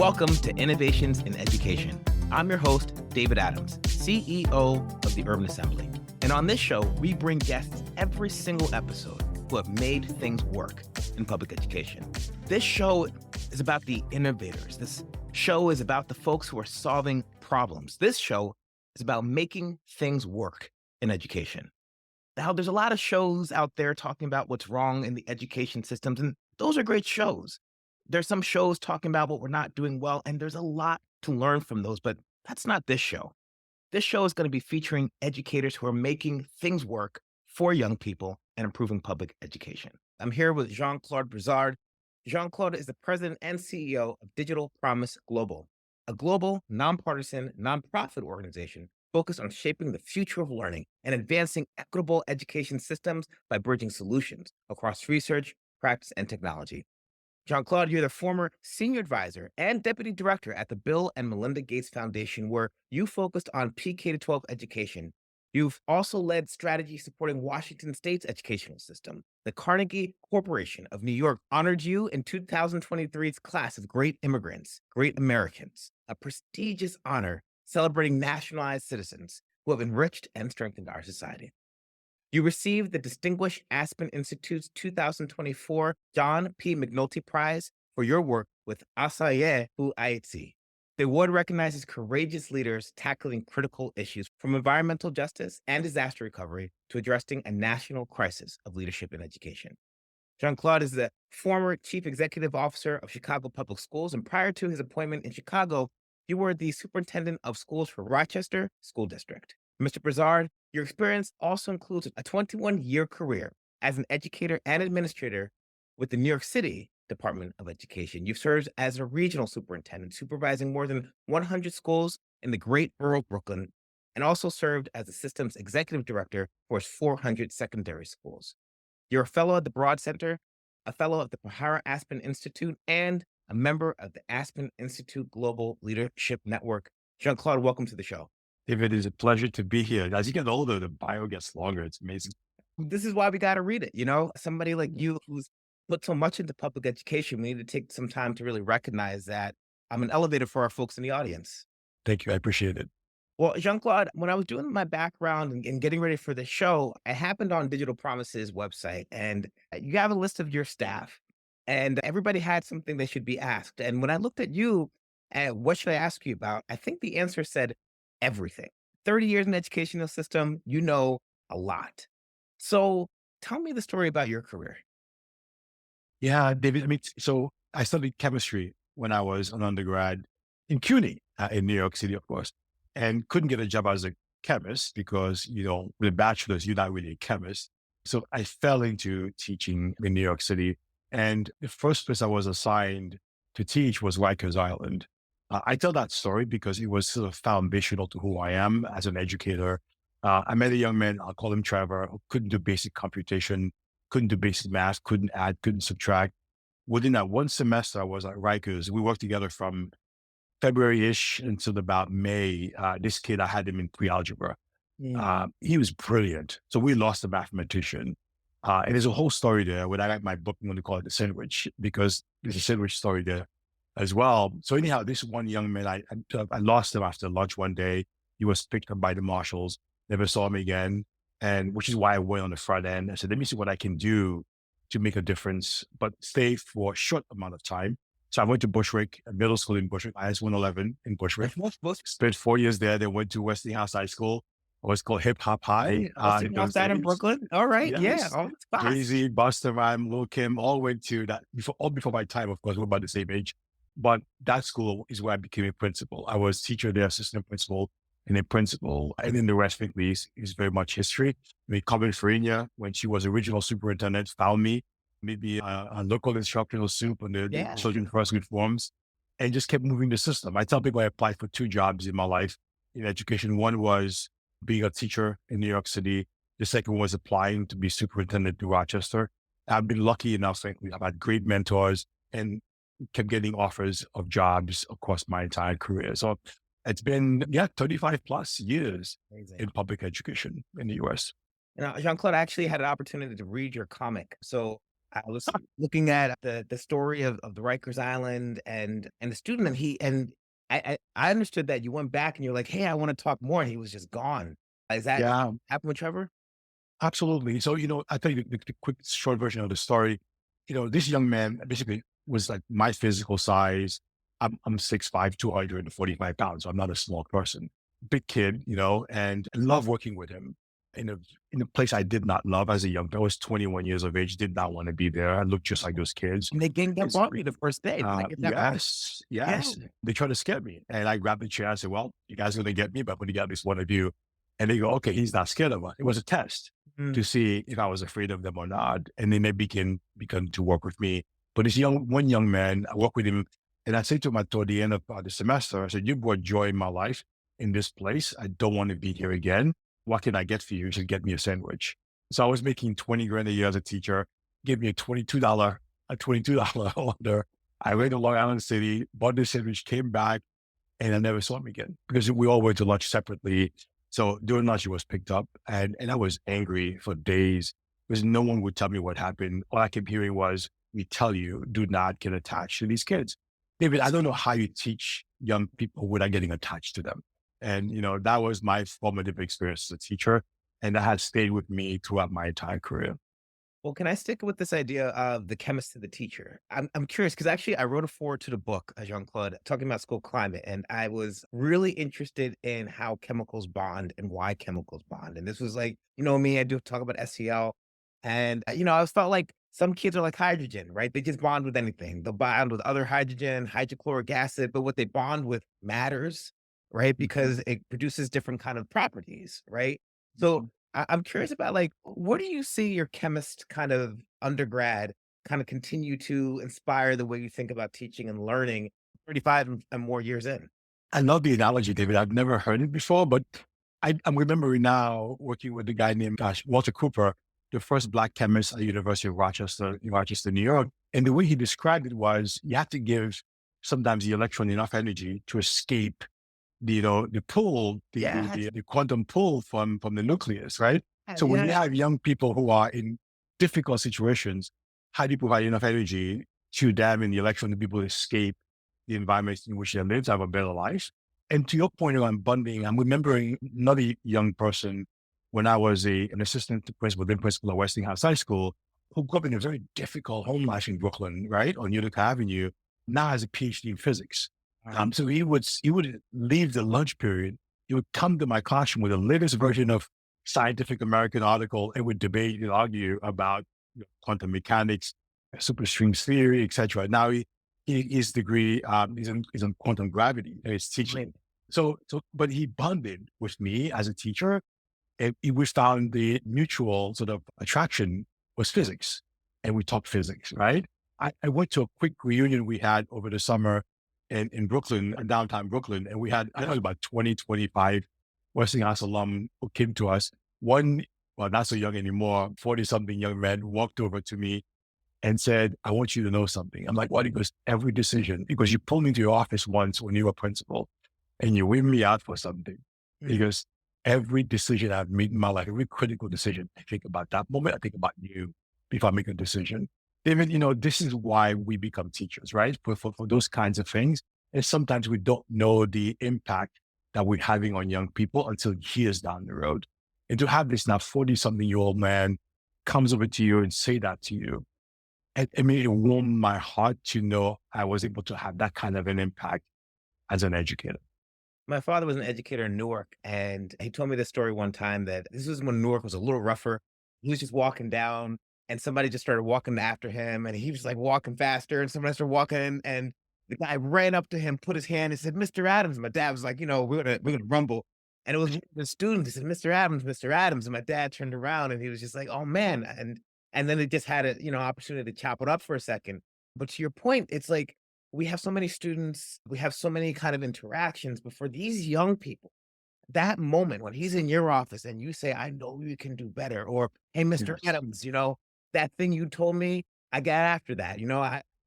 Welcome to Innovations in Education. I'm your host, David Adams, CEO of the Urban Assembly. And on this show, we bring guests every single episode who have made things work in public education. This show is about the innovators. This show is about the folks who are solving problems. This show is about making things work in education. Now, there's a lot of shows out there talking about what's wrong in the education systems, and those are great shows. There's some shows talking about what we're not doing well, and there's a lot to learn from those, but that's not this show. This show is going to be featuring educators who are making things work for young people and improving public education. I'm here with Jean-Claude Brizard. Jean-Claude is the president and CEO of Digital Promise Global, a global, nonpartisan, nonprofit organization focused on shaping the future of learning and advancing equitable education systems by bridging solutions across research, practice, and technology. Jean-Claude, you're the former senior advisor and deputy director at the Bill and Melinda Gates Foundation, where you focused on PK-12 education. You've also led strategy supporting Washington State's educational system. The Carnegie Corporation of New York honored you in 2023's class of Great Immigrants, Great Americans, a prestigious honor celebrating nationalized citizens who have enriched and strengthened our society. You received the Distinguished Aspen Institute's 2024 John P. McNulty Prize for your work with Asaye Aitsi. The award recognizes courageous leaders tackling critical issues from environmental justice and disaster recovery to addressing a national crisis of leadership in education. Jean-Claude is the former chief executive officer of Chicago Public Schools, and prior to his appointment in Chicago, you were the superintendent of schools for Rochester School District. Mr. Brizard, your experience also includes a 21-year career as an educator and administrator with the New York City Department of Education. You've served as a regional superintendent, supervising more than 100 schools in the great borough of Brooklyn, and also served as the system's executive director for its 400 secondary schools. You're a fellow at the Broad Center, a fellow of the Pahara Aspen Institute, and a member of the Aspen Institute Global Leadership Network. Jean-Claude, welcome to the show. David, it's a pleasure to be here. As you get older, the bio gets longer. It's amazing. This is why we got to read it. You know, somebody like you who's put so much into public education, we need to take some time to really recognize that I'm an elevator for our folks in the audience. Thank you. I appreciate it. Well, Jean-Claude, when I was doing my background and getting ready for the show, I happened on Digital Promise's website, and you have a list of your staff, and everybody had something they should be asked. And when I looked at you, what should I ask you about? I think the answer said everything. 30 years in the educational system, you know a lot. So tell me the story about your career. Yeah, David. So I studied chemistry when I was an undergrad in CUNY in New York City, of course, and couldn't get a job as a chemist because, with a bachelor's, you're not really a chemist. So I fell into teaching in New York City. And the first place I was assigned to teach was Rikers Island. I tell that story because it was sort of foundational to who I am as an educator. I met a young man, I'll call him Trevor, who couldn't do basic computation, couldn't do basic math, couldn't add, couldn't subtract. Within that one semester I was at Rikers, we worked together from February-ish until about May. This kid, I had him in pre-algebra. He was brilliant. So we lost a mathematician. And there's a whole story there. When I write my book, I'm going to call it The Sandwich, because there's a sandwich story there as well. So anyhow, this one young man, I lost him after lunch one day. He was picked up by the marshals, never saw him again. And which is why I went on the front end. I said, let me see what I can do to make a difference, but stay for a short amount of time. So I went to Bushwick, a middle school in Bushwick, IS 111 in Bushwick. Spent 4 years there. Then went to Westinghouse High School. It was called Hip Hop High. Westinghouse in Brooklyn. All right. Yes. Yeah. Jay-Z, Busta Rhymes, Lil Kim, all went to that before my time, of course, we're about the same age. But that school is where I became a principal. I was teacher there, assistant principal, and a principal. And then the rest of me is very much history. Carmen Farina, when she was original superintendent, found me, maybe a local instructional soup on the children's first reforms, and just kept moving the system. I tell people I applied for 2 jobs in my life in education. One was being a teacher in New York City. The second was applying to be superintendent to Rochester. I've been lucky enough, frankly. I've had great mentors and kept getting offers of jobs across my entire career. So it's been, 35 plus years in public education in the US. Jean-Claude, I actually had an opportunity to read your comic. So I was looking at the story of the Rikers Island and the student, and I understood that you went back and you're like, "Hey, I wanna talk more," and he was just gone. Is that Yeah, happen with Trevor? absolutely. So, I tell you the quick short version of the story. This young man basically was like my physical size. I'm 6'5", 245 pounds. So I'm not a small person. Big kid, and I love working with him in a in a place I did not love as a young. I was 21 years of age, did not want to be there. I looked just like those kids. And they ganged up It's on great. you the first day. Like, is that right? Yes, Yeah. yes. They try to scare me. And I grabbed the chair. I said, well, you guys are going to get me, but I'm going to get at least one of you. And they go, okay, he's not scared of us. It was a test Mm. to see if I was afraid of them or not. And then they began to work with me. But one young man, I worked with him. And I said to him toward the end of the semester, I said, you brought joy in my life in this place. I don't want to be here again. What can I get for you? He said, get me a sandwich. So I was making 20 grand a year as a teacher. Give me a $22 order. I went to Long Island City, bought the sandwich, came back, and I never saw him again because we all went to lunch separately. So during lunch, he was picked up, and I was angry for days because no one would tell me what happened. All I kept hearing was, "We tell you, do not get attached to these kids." David, I don't know how you teach young people without getting attached to them. And that was my formative experience as a teacher, and that has stayed with me throughout my entire career. Well, can I stick with this idea of the chemist to the teacher? I'm curious because actually I wrote a foreword to the book, Jean-Claude, talking about school climate, and I was really interested in how chemicals bond and why chemicals bond. And this was like, me, I do talk about SEL, and I was felt like some kids are like hydrogen, right? They just bond with anything. They'll bond with other hydrogen, hydrochloric acid, but what they bond with matters, right? Because it produces different kind of properties, right? So I'm curious about like, what do you see your chemist kind of undergrad kind of continue to inspire the way you think about teaching and learning 35 and more years in? I love the analogy, David. I've never heard it before, but I'm remembering now working with a guy named, Walter Cooper, the first black chemist at the University of Rochester, in Rochester, New York. And the way he described it was you have to give sometimes the electron enough energy to escape the pull, Yeah. the quantum pull from the nucleus, right? So when you Yeah. have young people who are in difficult situations, how do you provide enough energy to them and the electron to be able to escape the environment in which they live to have a better life? And to your point around bonding, I'm remembering another young person when I was an assistant principal, then principal at Westinghouse High School, who grew up in a very difficult home life in Brooklyn, right, on Utica Avenue, now has a PhD in physics. So he would leave the lunch period. He would come to my classroom with the latest version of Scientific American article and would debate and argue about quantum mechanics, superstring theory, etc. Now his degree is in quantum gravity and he's teaching. Right. But he bonded with me as a teacher, and we found the mutual sort of attraction was physics, and we talked physics. Right. I went to a quick reunion we had over the summer in Brooklyn, downtown Brooklyn. And we had, I don't know, about 20, 25 Westinghouse alum who came to us. One, well, not so young anymore, 40 something young man walked over to me and said, I want you to know something. I'm like, what? He goes, every decision, because you pulled me into your office once when you were principal and you weighed me out for something. He Mm. goes, every decision I've made in my life, every critical decision, I think about that moment, I think about you before I make a decision. David, this is why we become teachers, right? For those kinds of things. And sometimes we don't know the impact that we're having on young people until years down the road. And to have this now 40 something year old man comes over to you and say that to you, it warmed my heart to know I was able to have that kind of an impact as an educator. My father was an educator in Newark, and he told me this story one time that this was when Newark was a little rougher. He was just walking down, and somebody just started walking after him, and he was like walking faster, and somebody started walking, and the guy ran up to him, put his hand, and said, "Mr. Adams." My dad was like, "We're gonna rumble," and it was the student. He said, "Mr. Adams, Mr. Adams," and my dad turned around, and he was just like, "Oh man," and then they just had a opportunity to chop it up for a second. But to your point, it's like we have so many students, we have so many kind of interactions, but for these young people, that moment when he's in your office and you say, I know you can do better, or hey, Mr. Yes. Adams, that thing you told me, I got after that.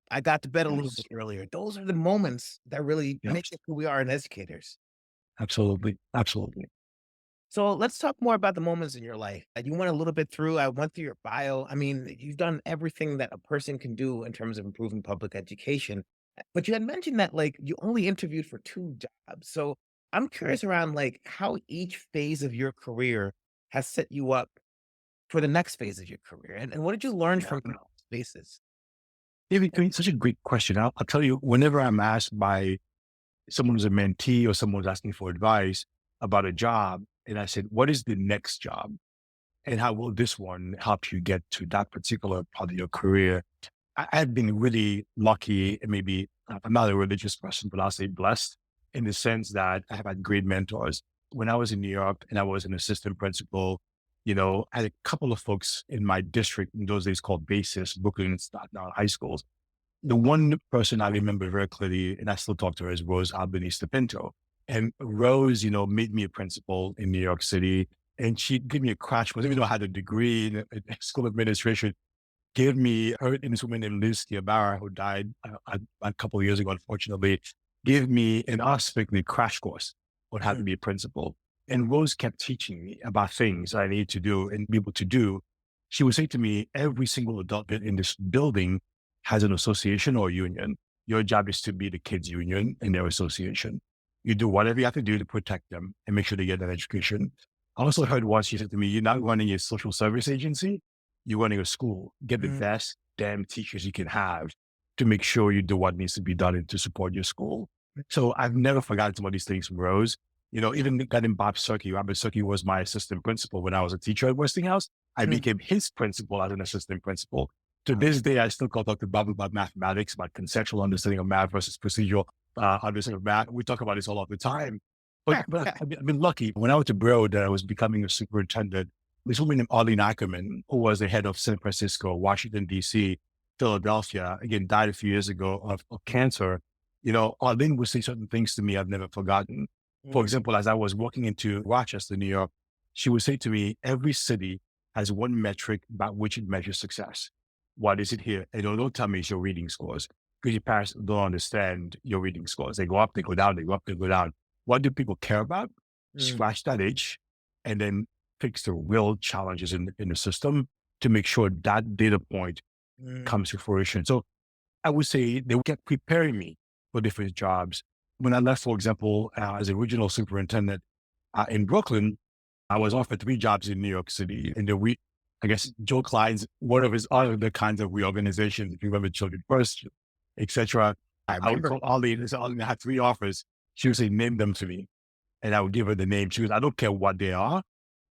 I got to bed a little Yes. bit earlier. Those are the moments that really make Yes. it who we are as educators. Absolutely. Absolutely. So let's talk more about the moments in your life that you went a little bit through. I went through your bio. I mean, you've done everything that a person can do in terms of improving public education. But you had mentioned that like you only interviewed for 2 jobs. So I'm curious around like how each phase of your career has set you up for the next phase of your career. And what did you learn Yeah. from those spaces? David, it's such a great question. I'll tell you, whenever I'm asked by someone who's a mentee or someone who's asking for advice about a job, and I said, what is the next job? And how will this one help you get to that particular part of your career? I've been really lucky, and maybe I'm not a religious person, but I'll say blessed in the sense that I have had great mentors. When I was in New York and I was an assistant principal, I had a couple of folks in my district in those days called basis, Brooklyn and Staten Island high schools. The one person I remember very clearly, and I still talk to her, is Rose Albany Pinto. And Rose, made me a principal in New York City. And she gave me a crash course, even though I had a degree in school administration, gave me her and this woman named Liz Diabara, who died a couple of years ago, unfortunately, gave me an specifically crash course on how to be a principal. And Rose kept teaching me about things I need to do and be able to do. She would say to me, every single adult in this building has an association or union. Your job is to be the kids' union and their association. You do whatever you have to do to protect them and make sure they get an education. I also heard once she said to me, you're not running a social service agency, you're running a school. Get the best damn teachers you can have to make sure you do what needs to be done and to support your school. So I've never forgotten some of these things from Rose. Even getting Bob Sirkey. Robert Sirkey was my assistant principal when I was a teacher at Westinghouse. I became his principal as an assistant principal. To this day, I still call Dr. Bob about mathematics, about conceptual understanding of math versus procedural understanding of math. We talk about this all of the time. But I've been lucky. When I went to Broad, I was becoming a superintendent. This woman named Arlene Ackerman, who was the head of San Francisco, Washington, D.C., Philadelphia, again, died a few years ago of cancer. Arlene would say certain things to me I've never forgotten. For example, as I was walking into Rochester, New York, she would say to me, every city has one metric by which it measures success. What is it here? And don't tell me it's your reading scores, because your parents don't understand your reading scores. They go up, they go down, they go up, they go down. What do people care about? Scratch that itch and then fix the real challenges in the system to make sure that data point comes to fruition. So I would say they kept preparing me for different jobs. When I left, for example, as a regional superintendent in Brooklyn, I was offered 3 jobs in New York City. And I guess Joe Klein's, one of his other kinds of reorganizations, if you remember Children First, et cetera. I would call Arlene and say, Arlene, I had 3 offers. She would say, name them to me. And I would give her the name. She goes, I don't care what they are.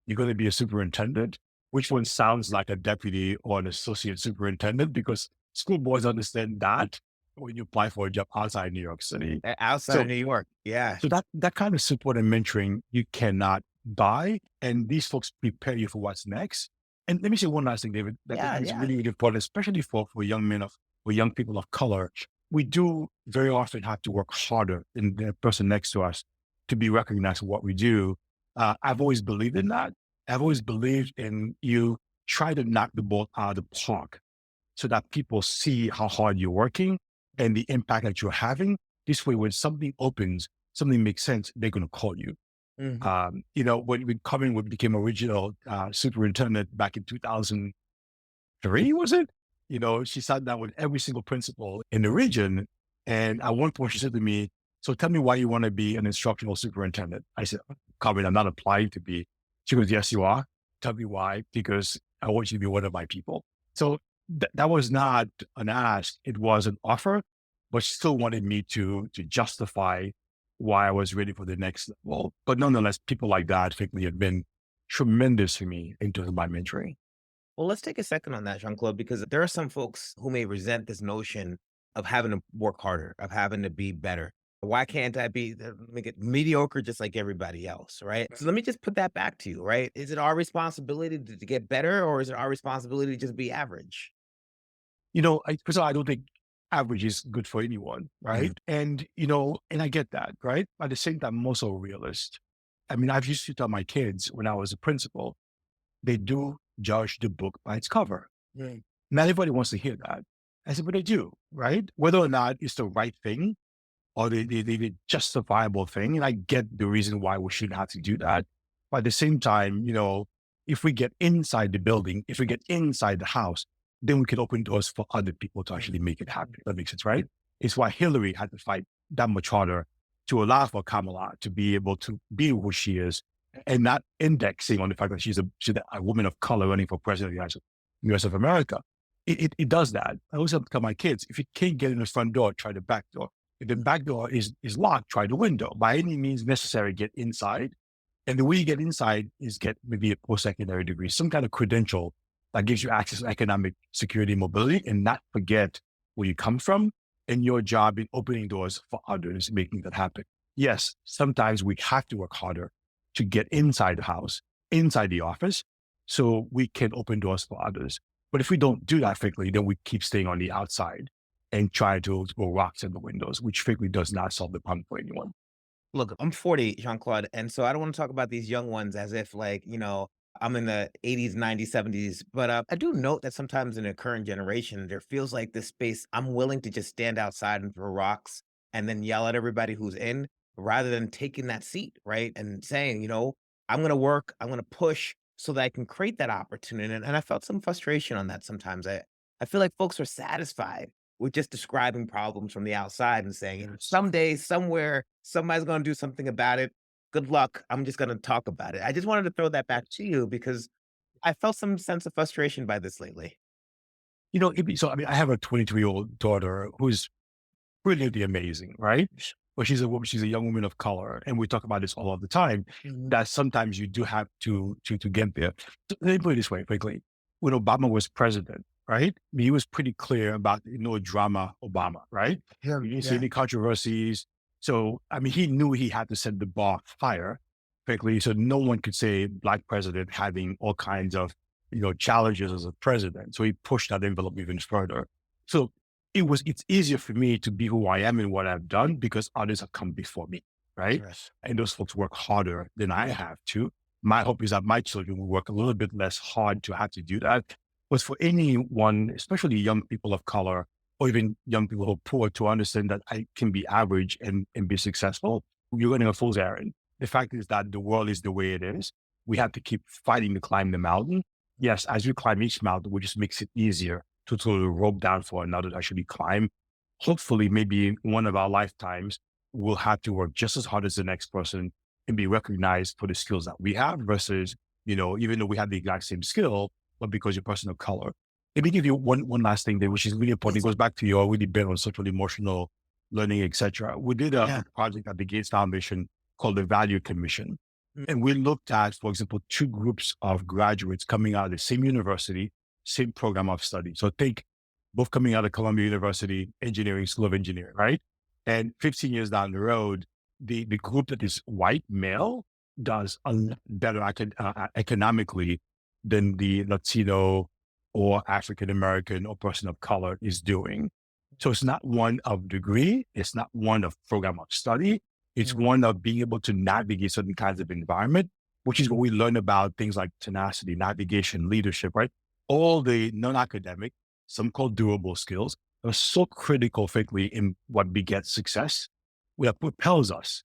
You're going to be a superintendent. Which one sounds like a deputy or an associate superintendent? Because school boards understand that when you apply for a job outside New York City. Outside of New York. Yeah. So that kind of support and mentoring you cannot buy. And these folks prepare you for what's next. And let me say one last thing, David, that I think is really, really important, especially for young men or young people of color. We do very often have to work harder than the person next to us to be recognized for what we do. I've always believed in that. I've always believed in you try to knock the ball out of the park so that people see how hard you're working and the impact that you're having. This way, when something opens, something makes sense, they're going to call you. When Cumming became original superintendent back in 2003, was it? She sat down with every single principal in the region. And at one point she said to me, so tell me why you want to be an instructional superintendent. I said, Cumming, I'm not applying to be. She goes, yes, you are. Tell me why, because I want you to be one of my people. So that was not an ask. It was an offer, but she still wanted me to justify why I was ready for the next level. But nonetheless, people like that, frankly, have been tremendous for me in terms of my mentoring. Well, let's take a second on that, Jean-Claude, because there are some folks who may resent this notion of having to work harder, of having to be better. Why can't I be make it mediocre just like everybody else, right? So let me just put that back to you, right? Is it our responsibility to get better, or is it our responsibility to just be average? First of all, I don't think average is good for anyone, right? And I get that, right? At the same time, I'm also a realist. I mean, I've used to tell my kids when I was a principal, they do judge the book by its cover. Not everybody wants to hear that. I said, but they do, right? Whether or not it's the right thing or the justifiable thing. And I get the reason why we shouldn't have to do that. But at the same time, if we get inside the building, if we get inside the house, then we can open doors for other people to actually make it happen. That makes sense, right? It's why Hillary had to fight that much harder to allow for Kamala to be able to be who she is and not indexing on the fact that she's a woman of color running for president of the US of America. It does that. I always have to tell my kids, if you can't get in the front door, try the back door. If the back door is locked, try the window. By any means necessary, get inside. And the way you get inside is get maybe a post-secondary degree, some kind of credential that gives you access to economic security and mobility, and not forget where you come from and your job in opening doors for others, making that happen. Yes, sometimes we have to work harder to get inside the house, inside the office, so we can open doors for others. But if we don't do that frequently, then we keep staying on the outside and try to throw rocks in the windows, which frequently does not solve the problem for anyone. Look, I'm 40, Jean-Claude, and so I don't want to talk about these young ones as if like, I'm in the 80s, 90s, 70s, but I do note that sometimes in the current generation, there feels like this space, I'm willing to just stand outside and throw rocks and then yell at everybody who's in rather than taking that seat, right? And saying, I'm going to work, I'm going to push so that I can create that opportunity. And I felt some frustration on that sometimes. I feel like folks are satisfied with just describing problems from the outside and saying, someday, somewhere, somebody's going to do something about it. Good luck. I'm just going to talk about it. I just wanted to throw that back to you because I felt some sense of frustration by this lately. I have a 22-year-old daughter who's brilliantly amazing, right? But she's a woman, she's a young woman of color. And we talk about this all of the time, that sometimes you do have to get there. So let me put it this way quickly. When Obama was president, right? I mean, he was pretty clear about no drama Obama, right? Yeah, You didn't see any controversies. So, I mean, he knew he had to set the bar higher, quickly. So no one could say Black president having all kinds of, challenges as a president. So he pushed that envelope even further. So it's easier for me to be who I am and what I've done because others have come before me, right? Yes. And those folks work harder than I have to. My hope is that my children will work a little bit less hard to have to do that. But for anyone, especially young people of color, or even young people who are poor, to understand that I can be average and be successful, you're running a fool's errand. The fact is that the world is the way it is. We have to keep fighting to climb the mountain. Yes, as we climb each mountain, it just makes it easier to sort of rope down for another to actually climb. Hopefully, maybe in one of our lifetimes, we'll have to work just as hard as the next person and be recognized for the skills that we have versus, even though we have the exact same skill, but because you're a person of color. Let me give you one last thing there, which is really important. It goes back to your really bit on social emotional learning, etc. We did a project at the Gates Foundation called the Value Commission. And we looked at, for example, two groups of graduates coming out of the same university, same program of study. So think both coming out of Columbia University, engineering, School of Engineering, right? And 15 years down the road, the group that is white male does a lot better economically than the Latino or African American or person of color is doing. So it's not one of degree, it's not one of program of study, it's one of being able to navigate certain kinds of environment, which is what we learn about things like tenacity, navigation, leadership, right? All the non-academic, some called durable skills, are so critical, frankly, in what begets success, what propels us.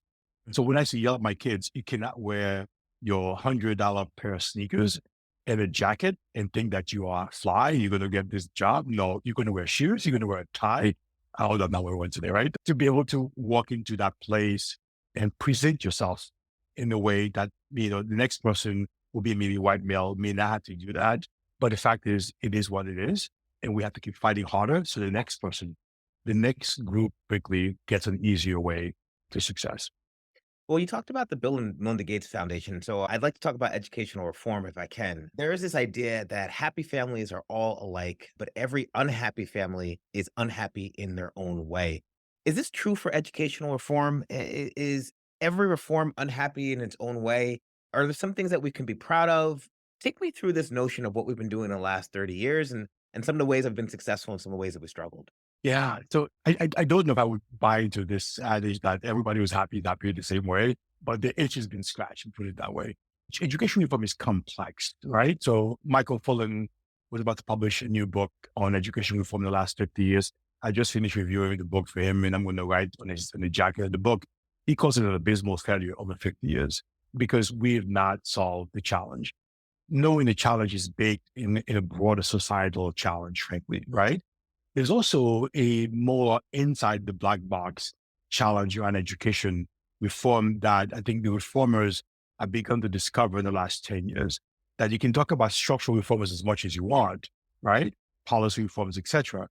So when I say yell at my kids, you cannot wear your $100 pair of sneakers and a jacket and think that you are fly, you're going to get this job. No, you're going to wear shoes, you're going to wear a tie. I'm not wearing one today, right? To be able to walk into that place and present yourself in a way that, the next person will be maybe white male, may not have to do that. But the fact is, it is what it is. And we have to keep fighting harder. So the next person, the next group quickly gets an easier way to success. Well, you talked about the Bill and Melinda Gates Foundation, so I'd like to talk about educational reform if I can. There is this idea that happy families are all alike, but every unhappy family is unhappy in their own way. Is this true for educational reform? Is every reform unhappy in its own way? Are there some things that we can be proud of? Take me through this notion of what we've been doing in the last 30 years and some of the ways I've been successful and some of the ways that we struggled. Yeah. So I don't know if I would buy into this adage that everybody was happy the same way, but the itch has been scratched, and put it that way. Education reform is complex, right? So Michael Fullan was about to publish a new book on education reform in the last 50 years. I just finished reviewing the book for him, and I'm going to write on the jacket of the book. He calls it an abysmal failure over 50 years. because we have not solved the challenge. Knowing the challenge is baked in a broader societal challenge, frankly, right? There's also a more inside the black box challenge around education reform that I think the reformers have begun to discover in the last 10 years, that you can talk about structural reforms as much as you want, right? Policy reforms, etc.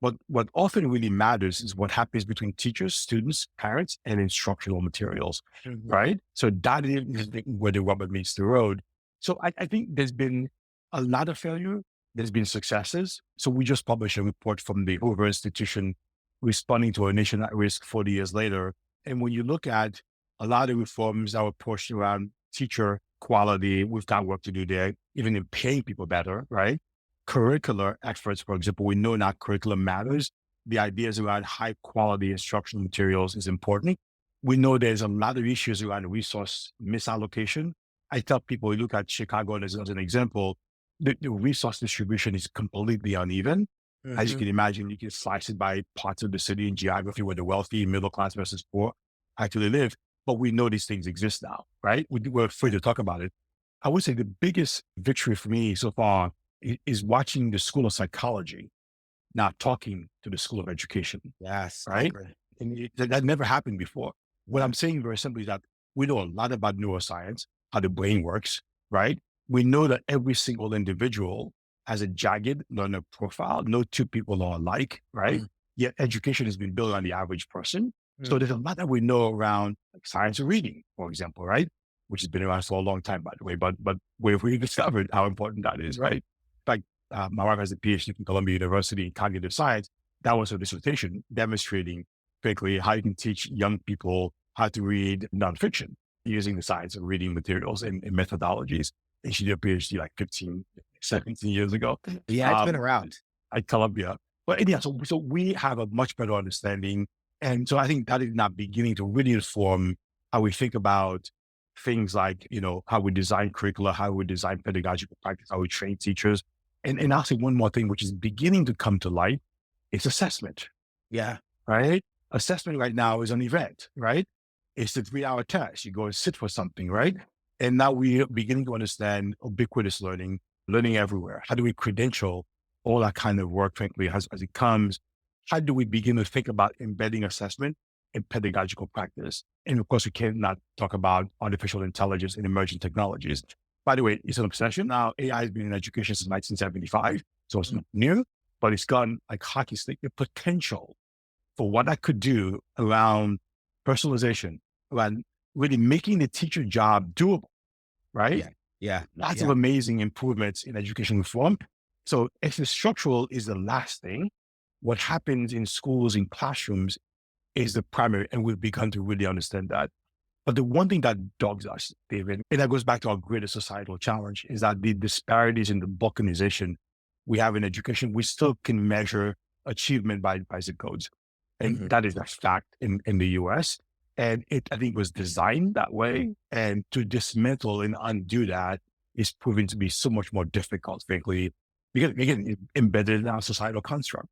But what often really matters is what happens between teachers, students, parents, and instructional materials, right? So that is where the rubber meets the road. So I think there's been a lot of failure. There's been successes. So we just published a report from the Hoover Institution responding to a nation at risk 40 years later. And when you look at a lot of reforms that were pushed around teacher quality, we've got work to do there, even in paying people better, right? Curricular efforts, for example, we know now curriculum matters. The ideas around high quality instructional materials is important. We know there's a lot of issues around resource misallocation. I tell people, we look at Chicago as an example, the resource distribution is completely uneven. As you can imagine, you can slice it by parts of the city in geography where the wealthy, middle class versus poor actually live. But we know these things exist now, right? We're afraid to talk about it. I would say the biggest victory for me so far is watching the School of Psychology now talking to the School of Education. Yes. Right. And that never happened before. What I'm saying very simply is that we know a lot about neuroscience, how the brain works, right? We know that every single individual has a jagged learner profile. No two people are alike, right? Yet education has been built on the average person. So there's a lot that we know around like science of reading, for example, right? Which has been around for a long time, by the way, but we've rediscovered how important that is, right? In fact, my wife has a PhD from Columbia University in cognitive science. That was her dissertation demonstrating quickly how you can teach young people how to read nonfiction using the science of reading materials and methodologies. And she did a PhD like 15, 17 years ago. Yeah, it's been around. At Columbia. But anyhow, so we have a much better understanding. And so I think that is now beginning to really inform how we think about things like, how we design curricula, how we design pedagogical practice, how we train teachers. And I'll say one more thing, which is beginning to come to light, is assessment. Yeah. Right? Assessment right now is an event, right? It's the 3-hour test. You go and sit for something, right? And now we're beginning to understand ubiquitous learning everywhere. How do we credential all that kind of work, frankly, as it comes? How do we begin to think about embedding assessment in pedagogical practice? And of course, we cannot talk about artificial intelligence and emerging technologies. By the way, it's an obsession. Now, AI has been in education since 1975, so it's not new, but it's gone like hockey stick. The potential for what that could do around personalization, around really making the teacher job doable, right? Yeah. Lots of amazing improvements in education reform. So if the structural is the last thing, what happens in schools, in classrooms is the primary, and we've begun to really understand that. But the one thing that dogs us, David, and that goes back to our greater societal challenge, is that the disparities in the balkanization we have in education, we still can measure achievement by zip codes. And that is a fact in the US. And it, I think, was designed that way. And to dismantle and undo that is proving to be so much more difficult, frankly, because again, embedded in our societal construct.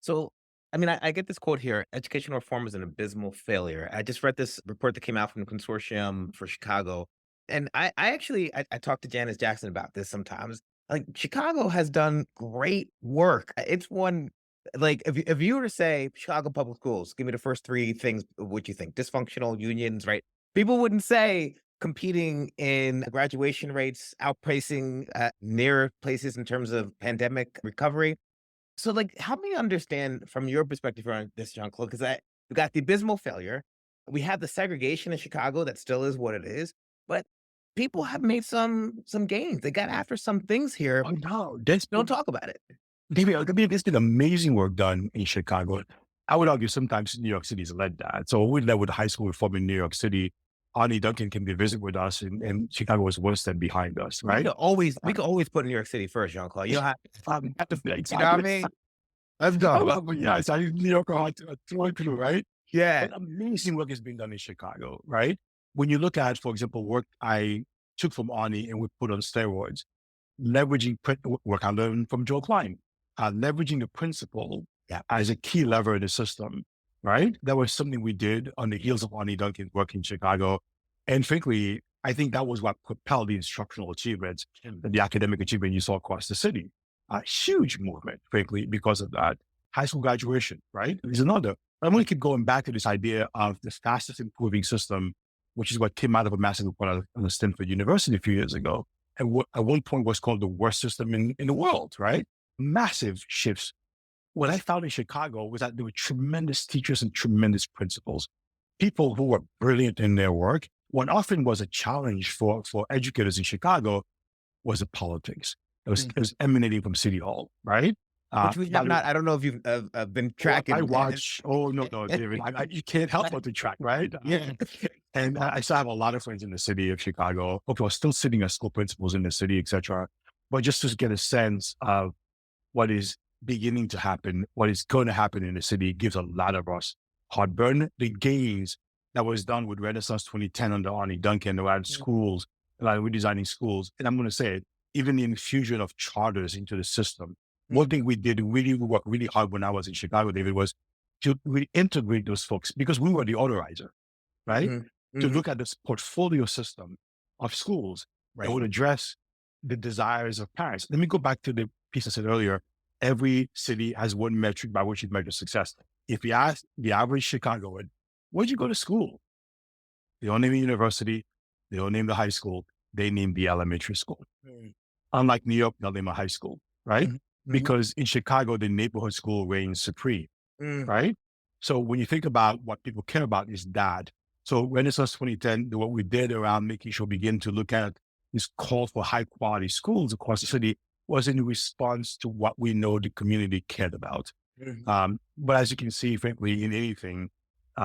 So, I mean, I get this quote here: education reform is an abysmal failure. I just read this report that came out from the Consortium for Chicago. And I actually, I talk to Janice Jackson about this sometimes. Like, Chicago has done great work. It's one, like, if you were to say Chicago public schools, give me the first three things, what you think? Dysfunctional unions, right? People wouldn't say competing in graduation rates, outpacing near places in terms of pandemic recovery. So, like, help me understand from your perspective on this, Jean-Claude, because we got the abysmal failure. We have the segregation in Chicago that still is what it is, but people have made some gains. They got after some things here. Oh, no, Don't talk about it. David, I mean, there's been amazing work done in Chicago. I would argue sometimes New York City's led that. So we led with high school reform in New York City. Arnie Duncan can be visit with us, and Chicago was one step behind us, right? We could always put New York City first, Jean-Claude. You don't have to, Exactly. you know what I mean? Let's go. Yeah, so New York are throwing through, right? Yeah. But amazing work is being done in Chicago, right? When you look at, for example, work I took from Arnie and we put on steroids, leveraging work I learned from Joe Klein, leveraging the principle as a key lever in the system, right? That was something we did on the heels of Arnie Duncan's work in Chicago. And frankly, I think that was what propelled the instructional achievements and the academic achievement you saw across the city. A huge movement, frankly, because of that. High school graduation, right? Is another. I'm going to keep going back to this idea of the fastest improving system, which is what came out of a massive report on Stanford University a few years ago. And what at one point was called the worst system in the world, right? Massive shifts. What I found in Chicago was that there were tremendous teachers and tremendous principals, people who were brilliant in their work. What often was a challenge for educators in Chicago was the politics. It was emanating from City Hall, right? Which we have not. I don't know if you've been tracking. I watch. Oh no, David, you can't help but to track, right? Yeah. And I still have a lot of friends in the city of Chicago who are still sitting as school principals in the city, etc. But just to get a sense of what is beginning to happen, what is going to happen in the city gives a lot of us heartburn. The gains that was done with Renaissance 2010 under Arnie Duncan around schools, around redesigning schools. And I'm going to say it, even the infusion of charters into the system. One thing we worked really hard when I was in Chicago, David, was to reintegrate those folks because we were the authorizer, right? To look at this portfolio system of schools that would address the desires of parents. Let me go back to the piece I said earlier. Every city has one metric by which it measures success. If you ask the average Chicagoan, where'd you go to school? They don't name the university. They don't name the high school. They name the elementary school. Unlike New York, they'll name a high school, right? Because in Chicago, the neighborhood school reigns supreme, right? So when you think about what people care about is that. So Renaissance 2010, what we did around making sure we begin to look at this call for high quality schools across the city was in response to what we know the community cared about. But as you can see, frankly, in anything,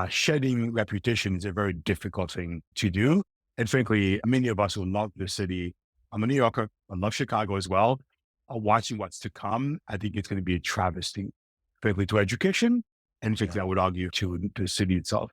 shedding reputation is a very difficult thing to do. And frankly, many of us who love the city, I'm a New Yorker, I love Chicago as well, are watching what's to come. I think it's going to be a travesty, frankly, to education, and frankly, I would argue to the city itself.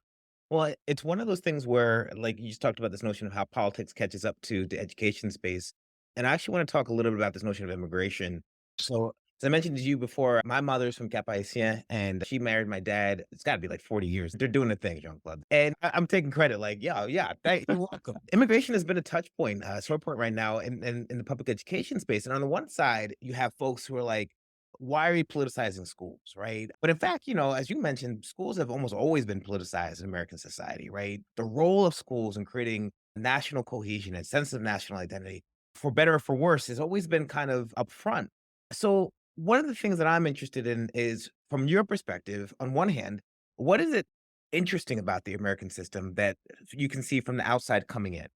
Well, it's one of those things where, like, you just talked about this notion of how politics catches up to the education space. And I actually want to talk a little bit about this notion of immigration. So, as I mentioned to you before, my mother's from Cap Haitien, and she married my dad. It's got to be like 40 years. They're doing a thing, Jean-Claude. And I'm taking credit, like, yeah, you're welcome. Immigration has been a touch point, a sore point right now in the public education space. And on the one side, you have folks who are like, why are we politicizing schools, right? But in fact, as you mentioned, schools have almost always been politicized in American society, right? The role of schools in creating national cohesion and sense of national identity, for better or for worse, has always been kind of upfront. So one of the things that I'm interested in is, from your perspective, on one hand, what is it interesting about the American system that you can see from the outside coming in,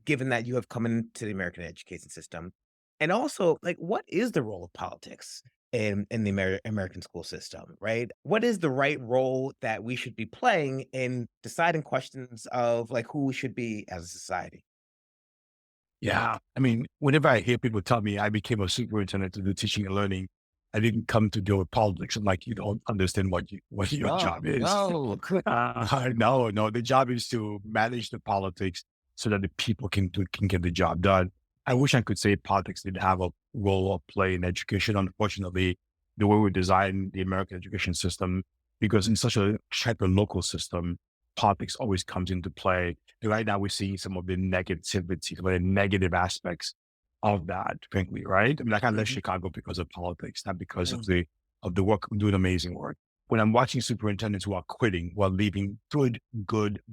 given that you have come into the American education system? And also, like, what is the role of politics in the American school system, right? What is the right role that we should be playing in deciding questions of, like, who we should be as a society? Yeah. I mean, whenever I hear people tell me I became a superintendent to do teaching and learning, I didn't come to deal with politics. I'm like, you don't understand what your job is. No. No. The job is to manage the politics so that the people can get the job done. I wish I could say politics didn't have a role or play in education. Unfortunately, the way we design the American education system, because in such a hyper-local system, politics always comes into play. And right now, we're seeing some of the negativity, some of the negative aspects of that, frankly, right? I mean, I can't left Chicago because of politics, not because of the work. I'm doing amazing work. When I'm watching superintendents who are quitting, who are leaving good,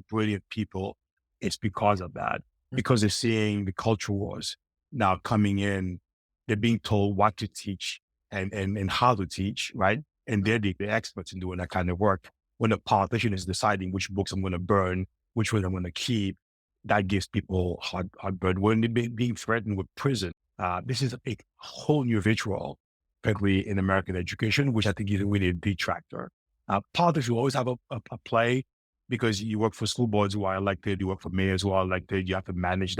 brilliant people, it's because of that. Because they're seeing the culture wars now coming in. They're being told what to teach and how to teach, right? And they're the experts in doing that kind of work. When a politician is deciding which books I'm going to burn, which one I'm going to keep, that gives people heartburn. When they're being threatened with prison, this is a whole new vitriol, frankly, in American education, which I think is really a detractor. Politics will always have a play, because you work for school boards who are elected, you work for mayors who are elected, you have to manage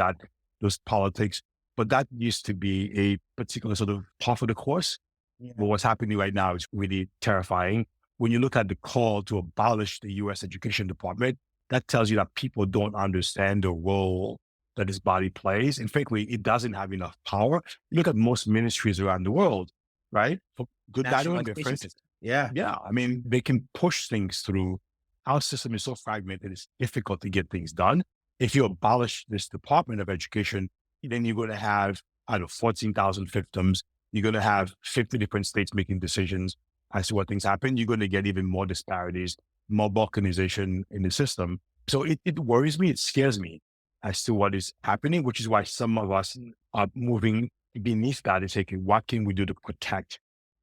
those politics. But that used to be a particular sort of part of the course. Yeah. But what's happening right now is really terrifying. When you look at the call to abolish the U.S. Education Department, that tells you that people don't understand the role that this body plays. And frankly, it doesn't have enough power. You look at most ministries around the world, right? For good, bad, or indifferent. Yeah. I mean, they can push things through. Our system is so fragmented, it's difficult to get things done. if you abolish this Department of Education, then you're going to have, I don't know, 14,000 victims. You're going to have 50 different states making decisions as to what things happen. You're going to get even more disparities, more balkanization in the system. So it worries me. It scares me as to what is happening, which is why some of us are moving beneath that and saying, what can we do to protect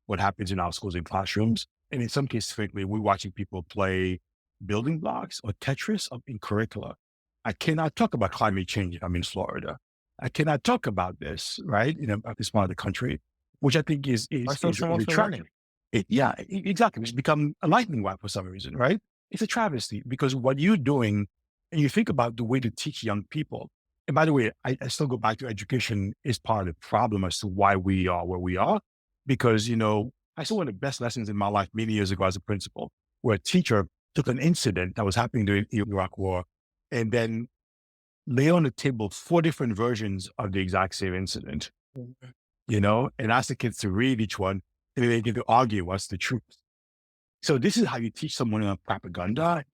what happens in our schools and classrooms? And in some cases, frankly, we're watching people play building blocks or Tetris in curricula. I cannot talk about climate change if I'm in Florida. I cannot talk about this, right? At this part of the country, which I think is Or social really emotional tragic. learning. Exactly. It's become a lightning rod for some reason, right? It's a travesty because what you're doing, and you think about the way to teach young people. And by the way, I still go back to education is part of the problem as to why we are where we are. Because, I saw one of the best lessons in my life many years ago as a principal, where a teacher took an incident that was happening during the Iraq War and then lay on the table 4 different versions of the exact same incident, and ask the kids to read each one and then they get to argue what's the truth. So this is how you teach someone propaganda,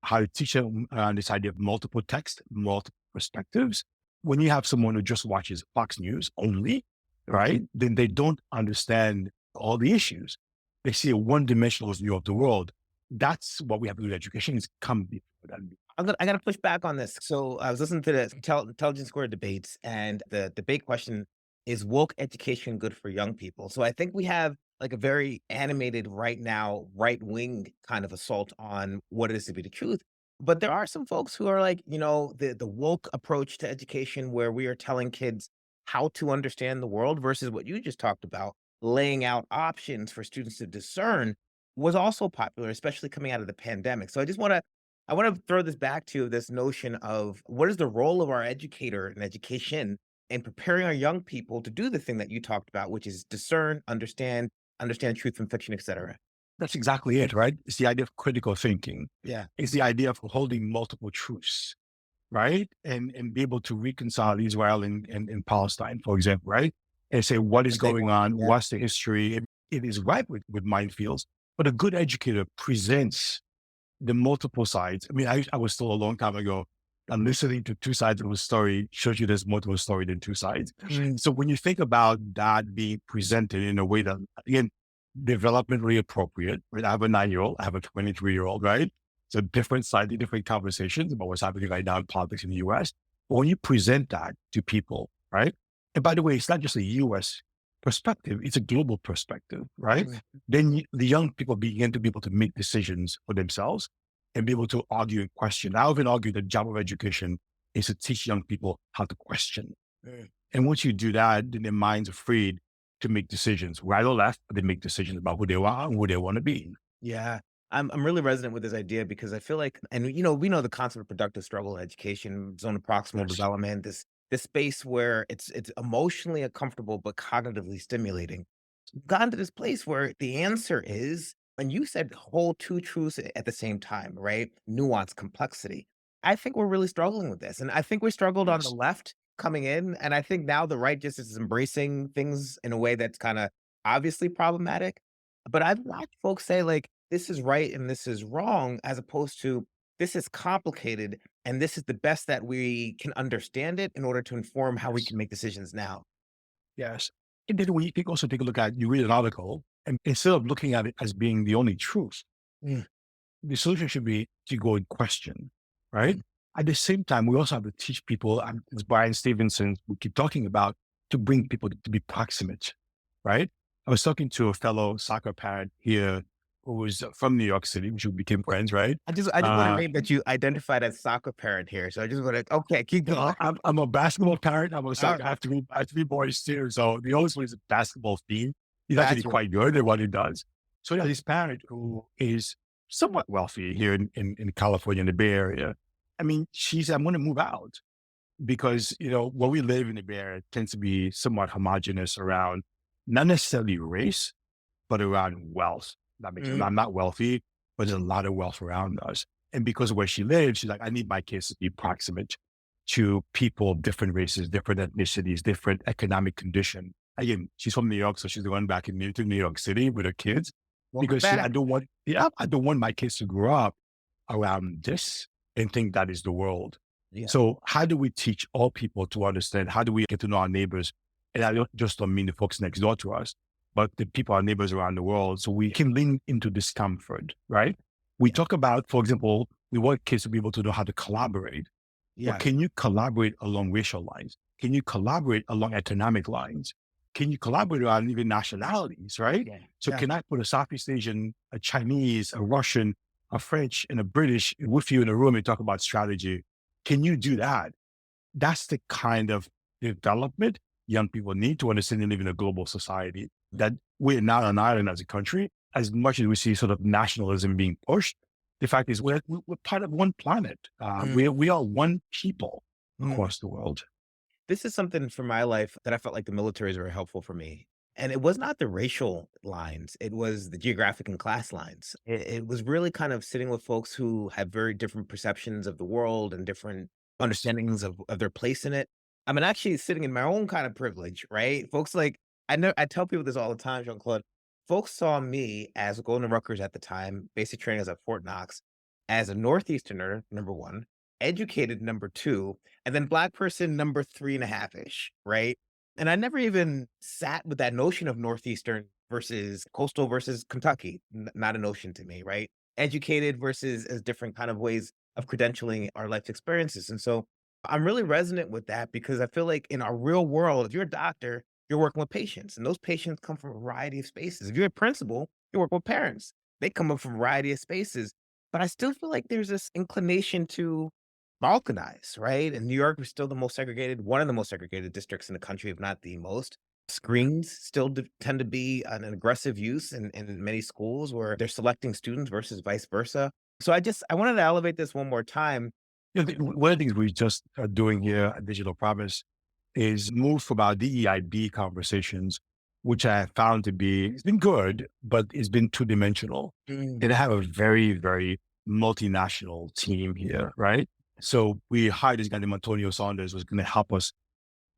how you teach them this idea of multiple text, multiple perspectives. When you have someone who just watches Fox News only, right, then they don't understand all the issues. They see a one-dimensional view of the world. That's what we have to do in education is come before that. I got to push back on this. So I was listening to the Intelligence Squared debates, and the debate question is woke education good for young people? So I think we have like a very animated right now, right wing kind of assault on what it is to be the truth. But there are some folks who are like, the woke approach to education where we are telling kids how to understand the world versus what you just talked about, laying out options for students to discern was also popular, especially coming out of the pandemic. So I want to throw this back to this notion of what is the role of our educator in education and preparing our young people to do the thing that you talked about, which is discern, understand truth from fiction, et cetera. That's exactly it, right? It's the idea of critical thinking. Yeah. It's the idea of holding multiple truths, right? And be able to reconcile Israel and Palestine, for example, right? And say, what is going on? Yeah. What's the history? It is ripe with minefields, but a good educator presents the multiple sides. I mean, I was told a long time ago, and listening to 2 sides of a story shows you there's more to a story than 2 sides. So when you think about that being presented in a way that, again, developmentally appropriate, right? I have a 9-year-old, I have a 23-year-old, right? So different slightly different conversations about what's happening right now in politics in the US. But when you present that to people, right? And by the way, it's not just a US perspective, it's a global perspective, right? Then the young people begin to be able to make decisions for themselves and be able to argue and question. I often argue the job of education is to teach young people how to question. And once you do that, then their minds are freed to make decisions, right or left, but they make decisions about who they are and who they want to be. Yeah. I'm really resonant with this idea because I feel like, and we know the concept of productive struggle education, zone of proximal Yes. development, this space where it's emotionally uncomfortable but cognitively stimulating. We've gotten to this place where the answer is, and you said hold 2 truths at the same time, right? Nuance, complexity. I think we're really struggling with this. And I think we struggled on the Yes. left coming in. And I think now the right just is embracing things in a way that's kind of obviously problematic. But I've watched folks say, like, this is right and this is wrong, as opposed to this is complicated and this is the best that we can understand it in order to inform how we Yes. can make decisions now. Yes. And then you can also take a look at, you read an article, and instead of looking at it as being the only truth, the solution should be to go and question, right? At the same time, we also have to teach people, and as Brian Stevenson, we keep talking about, to bring people to be proximate, right? I was talking to a fellow soccer parent here who was from New York City, which we became friends, right? I just want to name that you identified as soccer parent here. So I just want to, okay, keep going. I'm a basketball parent. I'm a All soccer. right. I have 3 boys too. So the oldest one is a basketball team. He's actually Gotcha. quite good at what he does. So yeah, this parent who is somewhat wealthy here in California, in the Bay Area. I mean, she said, I'm going to move out because, where we live in the Bay Area tends to be somewhat homogenous around not necessarily race, but around wealth. That makes sense. Mhm. I'm not wealthy, but there's a lot of wealth around us. And because of where she lives, she's like, I need my kids to be proximate to people of different races, different ethnicities, different economic condition. Again, she's from New York, so she's going back to New York City with her kids Welcome because I back. don't want my kids to grow up around this and think that is the world. Yeah. So how do we teach all people to understand? How do we get to know our neighbors? And I don't just don't mean the folks next door to us, but the people, our neighbors around the world, so we can lean into discomfort, right? We Yeah. talk about, for example, we want kids to be able to know how to collaborate. But Yes. can you collaborate along racial lines? Can you collaborate along economic lines? Can you collaborate on even nationalities, right? Yeah. So Yeah. can I put a Southeast Asian, a Chinese, a Russian, a French, and a British with you in a room and talk about strategy? Can you do that? That's the kind of development young people need to understand and live in a global society, that we're not an island as a country. As much as we see sort of nationalism being pushed, the fact is we're part of one planet. Mm, We are one people mm. across the world. This is something for my life that I felt like the military is very helpful for me. And it was not the racial lines, it was the geographic and class lines. It was really kind of sitting with folks who have very different perceptions of the world and different understandings of their place in it. I mean, actually sitting in my own kind of privilege, right? Folks like, I tell people this all the time, Jean-Claude. Folks saw me as going to Rutgers at the time, basic training as at Fort Knox, as a Northeasterner, number one, educated, number two, and then black person number 3.5-ish, right? And I never even sat with that notion of Northeastern versus coastal versus Kentucky. Not a notion to me, right? Educated versus as different kind of ways of credentialing our life experiences. And so I'm really resonant with that because I feel like in our real world, if you're a doctor, you're working with patients, and those patients come from a variety of spaces. If you're a principal, you work with parents. They come up from a variety of spaces. But I still feel like there's this inclination to balkanize, right? In New York, we're still the most segregated, one of the most segregated districts in the country, if not the most. Screens still tend to be an aggressive use in many schools where they're selecting students versus vice versa. So I wanted to elevate this one more time. You know, one of the things we just are doing here at Digital Promise is move from our DEIB conversations, which I found to be, it's been good, but it's been two dimensional. Mm, And I have a very, very multinational team here, right? So we hired this guy named Antonio Saunders, who's going to help us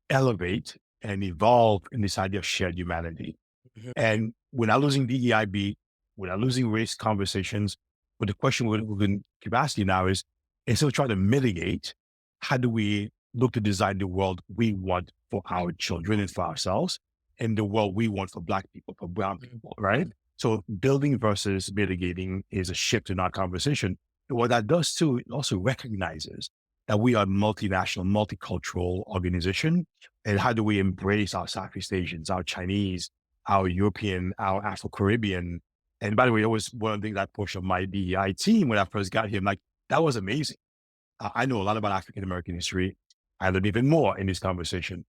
elevate and evolve in this idea of shared humanity. mhm, And we're not losing DEIB, we're not losing race conversations. But the question we're going to keep asking now is, instead of trying to mitigate, how do we look to design the world we want for our children and for ourselves, and the world we want for Black people, for brown mhm, people, right? So building versus mitigating is a shift in our conversation. And what that does too, it also recognizes that we are a multinational, multicultural organization. And how do we embrace our Southeast Asians, our Chinese, our European, our Afro-Caribbean? And by the way, it was one of the things I pushed on my DEI team when I first got here. I'm like, that was amazing. I know a lot about African American history. I learned even more in this conversation.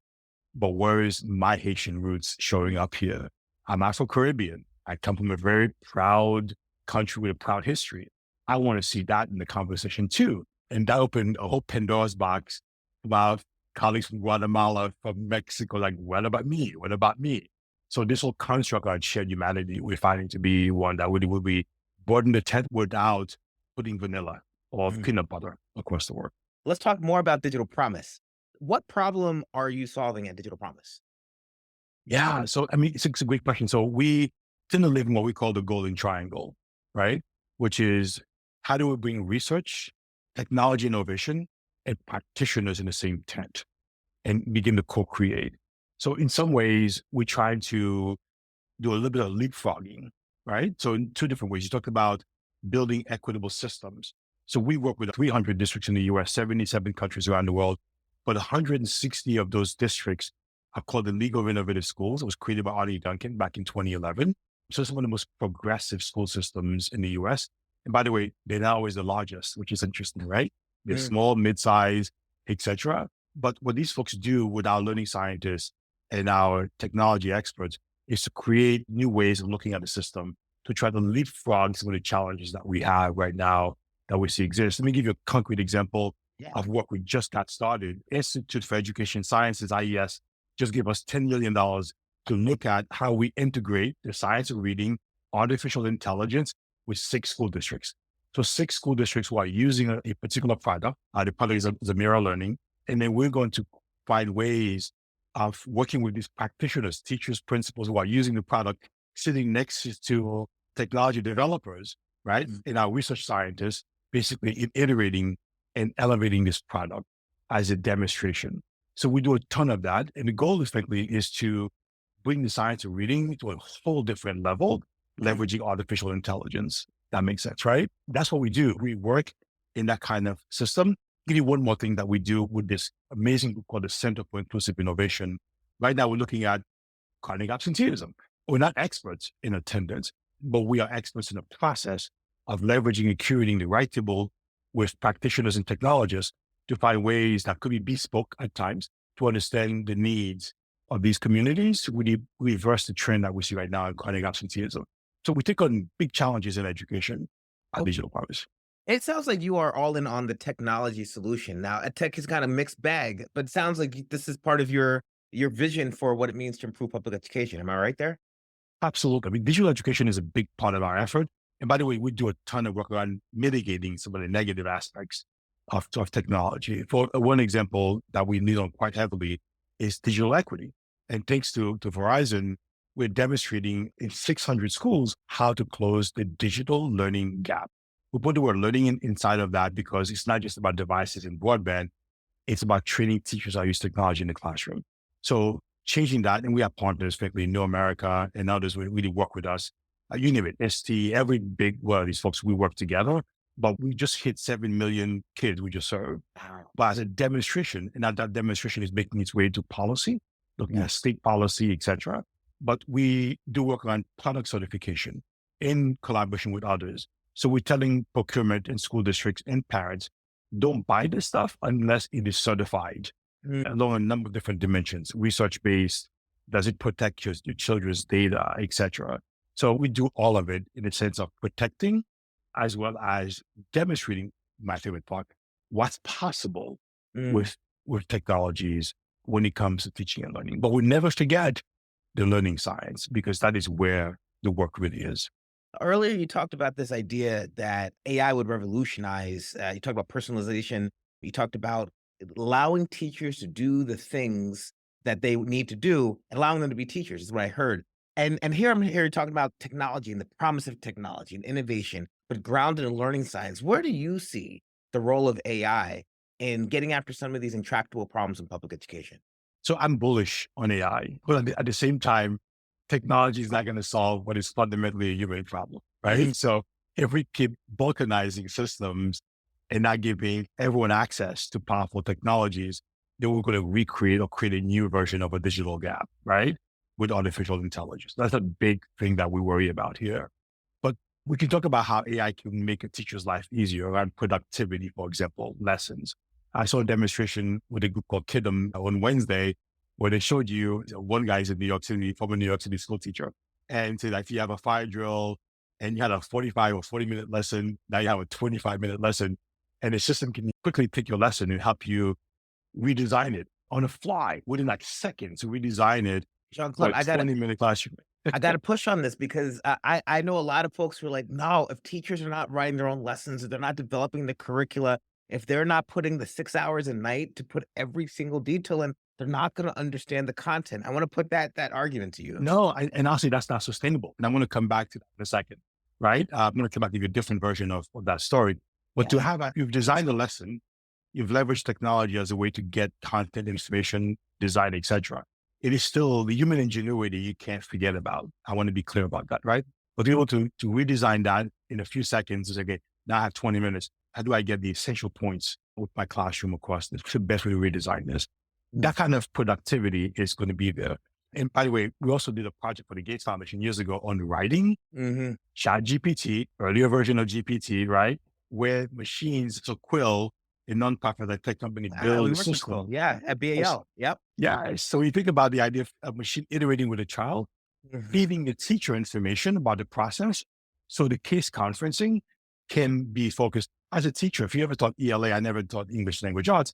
But where is my Haitian roots showing up here? I'm Afro-Caribbean. I come from a very proud country with a proud history. I want to see that in the conversation too. And that opened a whole Pandora's box about colleagues from Guatemala, from Mexico, like, what about me? What about me? So this whole construct of shared humanity, we're finding to be one that really will be broaden the tent without putting vanilla or mhm. peanut butter across the world. Let's talk more about Digital Promise. What problem are you solving at Digital Promise? Yeah. So, I mean, it's a great question. So we tend to live in what we call the golden triangle, right? Which is, how do we bring research, technology, innovation, and practitioners in the same tent and begin to co-create? So in some ways, we try to do a little bit of leapfrogging, right? So in two different ways, you talked about building equitable systems. So we work with 300 districts in the US, 77 countries around the world, but 160 of those districts are called the League of Innovative Schools. It was created by Arnie Duncan back in 2011. So it's one of the most progressive school systems in the US. And by the way, they're not always the largest, which is interesting, right? They're Mm, small, mid-size, etc. But what these folks do with our learning scientists and our technology experts is to create new ways of looking at the system to try to leapfrog some of the challenges that we have right now that we see exist. Let me give you a concrete example yeah. of what we just got started. Institute for Education Sciences, IES, just gave us $10 million to look at how we integrate the science of reading, artificial intelligence with 6 school districts. So 6 school districts who are using a particular product, the product is a mirror learning, and then we're going to find ways of working with these practitioners, teachers, principals who are using the product, sitting next to technology developers, right? Mm, And our research scientists, basically in iterating and elevating this product. as a demonstration. So we do a ton of that. And the goal effectively is to bring the science of reading to a whole different level, leveraging artificial intelligence. That makes sense, right? That's what we do. We work in that kind of system. Give you one more thing that we do with this amazing group called the Center for Inclusive Innovation. Right now, we're looking at chronic absenteeism. We're not experts in attendance, but we are experts in the process of leveraging and curating the right table with practitioners and technologists to find ways that could be bespoke at times to understand the needs of these communities to really reverse the trend that we see right now in chronic absenteeism. So we take on big challenges in education at Digital Partners. It sounds like you are all in on the technology solution. Now, tech is kind of mixed bag, but it sounds like this is part of your vision for what it means to improve public education. Am I right there? Absolutely. I mean, digital education is a big part of our effort. And by the way, we do a ton of work around mitigating some of the negative aspects of technology. For one example that we lean on quite heavily is digital equity. And thanks to Verizon, we're demonstrating in 600 schools how to close the digital learning gap. We put the word learning inside of that because it's not just about devices and broadband. It's about training teachers how to use technology in the classroom. So changing that, and we have partners, particularly New America and others who really work with us. You name it, ST, every big one of these folks, we work together, but we just hit 7 million kids we just served. But as a demonstration, and that demonstration is making its way to policy, looking at state policy, et cetera. But we do work on product certification in collaboration with others. So we're telling procurement and school districts and parents, don't buy this stuff unless it is certified along a number of different dimensions, research-based, does it protect your children's data, et cetera. So we do all of it in the sense of protecting as well as demonstrating, my favorite part, what's possible with technologies when it comes to teaching and learning. But we never forget the learning science because that is where the work really is. Earlier, you talked about this idea that AI would revolutionize. You talked about personalization. You talked about allowing teachers to do the things that they need to do, allowing them to be teachers is what I heard. And here I'm here talking about technology and the promise of technology and innovation, but grounded in learning science. Where do you see the role of AI in getting after some of these intractable problems in public education? So I'm bullish on AI, but at the same time, technology is not going to solve what is fundamentally a human problem, right? So if we keep balkanizing systems and not giving everyone access to powerful technologies, then we're going to recreate or create a new version of a digital gap, right? With artificial intelligence. That's a big thing that we worry about here. But we can talk about how AI can make a teacher's life easier around productivity, for example, lessons. I saw a demonstration with a group called Kidum on Wednesday where they showed you one guy's in New York City, former New York City school teacher. And said, if you have a fire drill and you had a 45 or 40-minute lesson, now you have a 25-minute lesson. And the system can quickly take your lesson and help you redesign it on the fly within like seconds, redesign it. Jean-Claude, I got 20-minute classroom. I got to push on this because I know a lot of folks who are like, no, if teachers are not writing their own lessons, if they're not developing the curricula, if they're not putting the 6 hours a night to put every single detail in, they're not going to understand the content. I want to put that argument to you. No, and honestly, that's not sustainable. And I'm going to come back to that in a second, right? I'm going to come back to you a different version of that story. But to have, you've designed a lesson, you've leveraged technology as a way to get content, information, design, et cetera. It is still the human ingenuity you can't forget about. I want to be clear about that, right? But to be able to redesign that in a few seconds is okay, now I have 20 minutes. How do I get the essential points with my classroom across this? What's the best way to redesign this? That kind of productivity is going to be there. And by the way, we also did a project for the Gates Foundation years ago on writing, ChatGPT, earlier version of GPT, right? Where machines, so Quill, a nonprofit tech company, build a system. Yeah, at BAL. Yep. Yeah. So you think about the idea of a machine iterating with a child, feeding the teacher information about the process. So the case conferencing can be focused as a teacher. If you ever taught ELA, I never taught English language arts,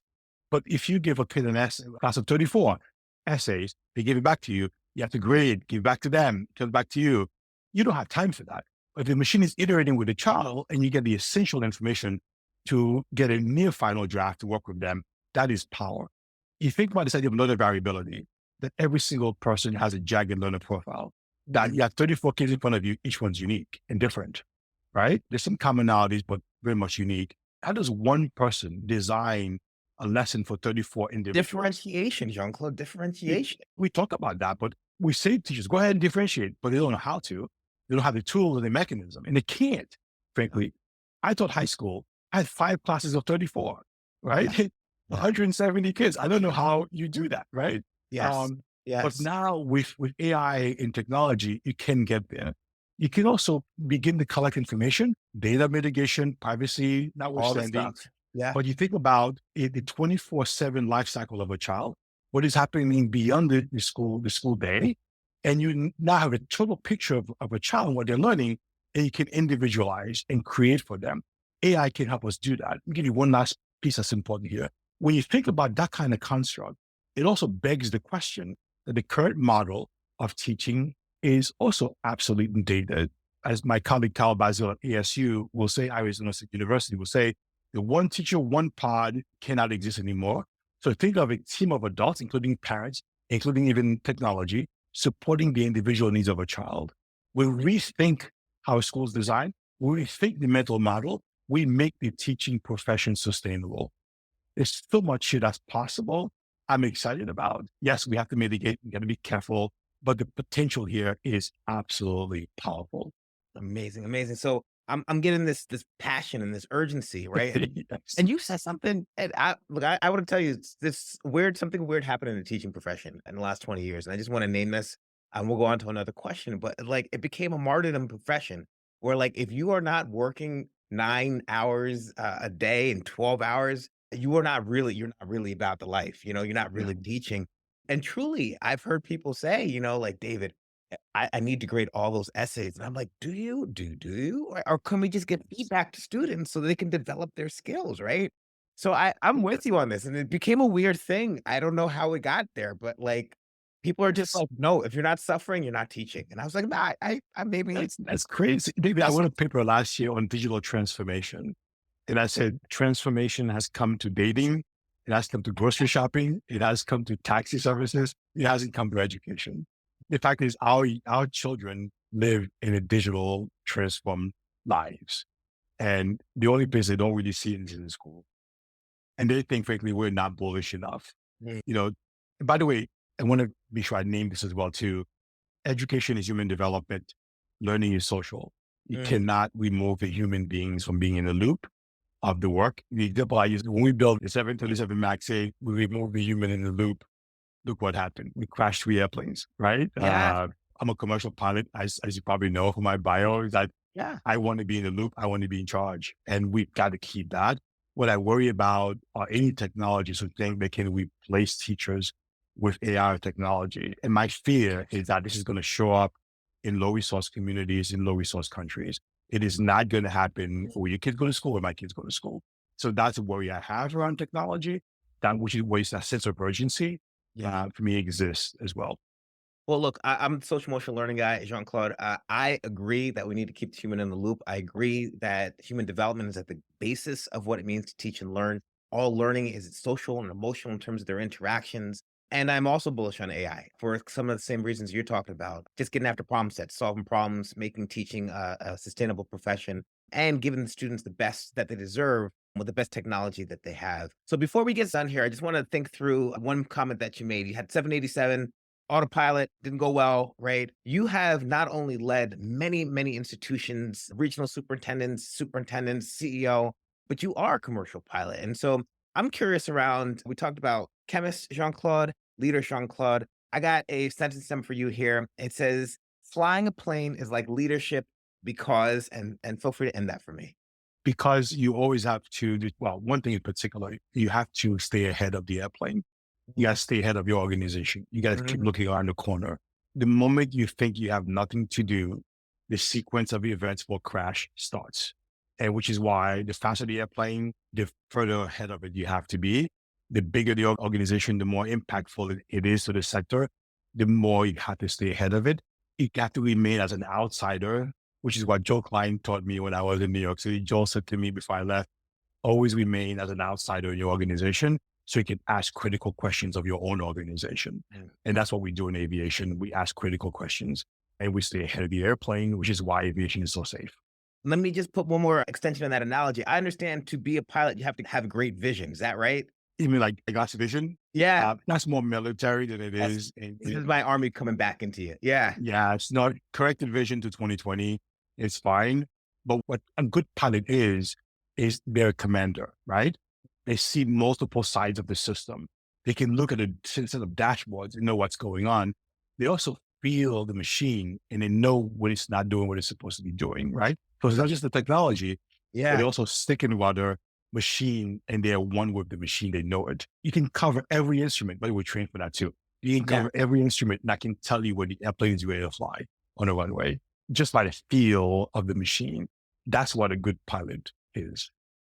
but if you give a kid an essay, a class of 34 essays, they give it back to you. You have to grade, give it back to them, give it back to you. You don't have time for that. But the machine is iterating with the child and you get the essential information to get a near final draft to work with them. That is power. You think about this idea of learner variability, that every single person has a jagged learner profile, that you have 34 kids in front of you, each one's unique and different, right? There's some commonalities, but very much unique. How does one person design a lesson for 34 individuals. Differentiation, Jean-Claude, differentiation. We talk about that, but we say to teachers, go ahead and differentiate, but they don't know how to. They don't have the tools or the mechanism, and they can't, frankly. I taught high school. I had 5 classes of 34, right? Yeah. Yeah. 170 kids. I don't know how you do that, right? Yes. But Yes. now with AI and technology, you can get there. You can also begin to collect information, data mitigation, privacy, All the notwithstanding. stuff. Yeah. But you think about the 24/7 life cycle of a child, what is happening beyond the school day, and now have a total picture of a child and what they're learning, and you can individualize and create for them. AI can help us do that. I'll give you one last piece that's important here. When you think about that kind of construct, it also begs the question that the current model of teaching is also obsolete and dated. As my colleague Carl Basil at ASU will say, Arizona State University will say, the one teacher, one pod cannot exist anymore. So think of a team of adults, including parents, including even technology, supporting the individual needs of a child. When we rethink how a school is designed, when we rethink the mental model, we make the teaching profession sustainable. There's so much here that's possible. I'm excited about. Yes, we have to mitigate. We got to be careful, but the potential here is absolutely powerful. Amazing, amazing. So I'm getting this passion and this urgency, right? Yes. And you said something, and I want to tell you something weird happened in the teaching profession in the last 20 years. And I just want to name this, and we'll go on to another question. But like, it became a martyrdom profession where, like, if you are not working 9 hours a day and 12 hours, you're not really about the life. You're not Yeah. really teaching. And truly, I've heard people say, like, David, I need to grade all those essays. And I'm like, do you? Do you? Or can we just give feedback to students so they can develop their skills, right? So I'm with you on this. And it became a weird thing. I don't know how it got there, but like people are just like, no, if you're not suffering, you're not teaching. And I was like, nah, I maybe That's crazy. Maybe I wrote a paper last year on digital transformation. And I said, transformation has come to dating. It has come to grocery shopping. It has come to taxi services. It hasn't come to education. The fact is our children live in a digital transformed lives. And the only place they don't really see it is in school. And they think, frankly, we're not bullish enough. Mm, You know, and by the way, I want to be sure I name this as well too. Education is human development. Learning is social. You mm, cannot remove the human beings from being in the loop of the work. The example I use, when we built the 737 MAX 8, we removed the human in the loop. Look what happened. We crashed 3 airplanes, right? yeah, I'm a commercial pilot, as you probably know from my bio, is that yeah. I want to be in the loop. I want to be in charge. And we've got to keep that. What I worry about are any technologies who think they can replace teachers with AI or technology. And my fear is that this is going to show up in low resource communities, in low resource countries. It is not going to happen where your kids go to school or my kids go to school. So that's a worry I have around technology, that which is where that sense of urgency Yeah. for me exists as well. Well, look, I'm a social emotional learning guy, Jean-Claude. I agree that we need to keep the human in the loop. I agree that human development is at the basis of what it means to teach and learn. All learning is social and emotional in terms of their interactions. And I'm also bullish on AI for some of the same reasons you're talking about. Just getting after problem sets, solving problems, making teaching a sustainable profession, and giving the students the best that they deserve with the best technology that they have. So before we get done here, I just want to think through one comment that you made. You had 787 autopilot, didn't go well, right? You have not only led many, many institutions, regional superintendents, CEO, but you are a commercial pilot. And so I'm curious around, we talked about chemist Jean-Claude, leader Jean-Claude. I got a sentence for you here. It says, flying a plane is like leadership because, and feel free to end that for me. Because you always have to well, one thing in particular, you have to stay ahead of the airplane. You got to stay ahead of your organization. You got to keep Mhm. looking around the corner. The moment you think you have nothing to do, the sequence of events will crash starts. And which is why the faster the airplane, the further ahead of it you have to be. The bigger the organization, the more impactful it is to the sector, the more you have to stay ahead of it. You have to remain as an outsider, which is what Joe Klein taught me when I was in New York City. Joe said to me before I left, always remain as an outsider in your organization so you can ask critical questions of your own organization. Mm. And that's what we do in aviation. We ask critical questions and we stay ahead of the airplane, which is why aviation is so safe. Let me just put one more extension on that analogy. I understand to be a pilot, you have to have great vision. Is that right? even like glass vision. Yeah. That's more military than it That's, is. this is my army coming back into you. Yeah. Yeah, it's not corrected vision to 2020. It's fine. But what a good pilot is their commander, right? They see multiple sides of the system. They can look at a set of dashboards and know what's going on. They also feel the machine and they know when it's not doing what it's supposed to be doing, right? So it's not just the technology, but they Yeah. also stick in with the machine and they're one with the machine. They know it. You can cover every instrument, but we're trained for that too. You can Yeah. cover every instrument and I can tell you when the airplane is ready to fly on a runway, just by the feel of the machine. That's what a good pilot is.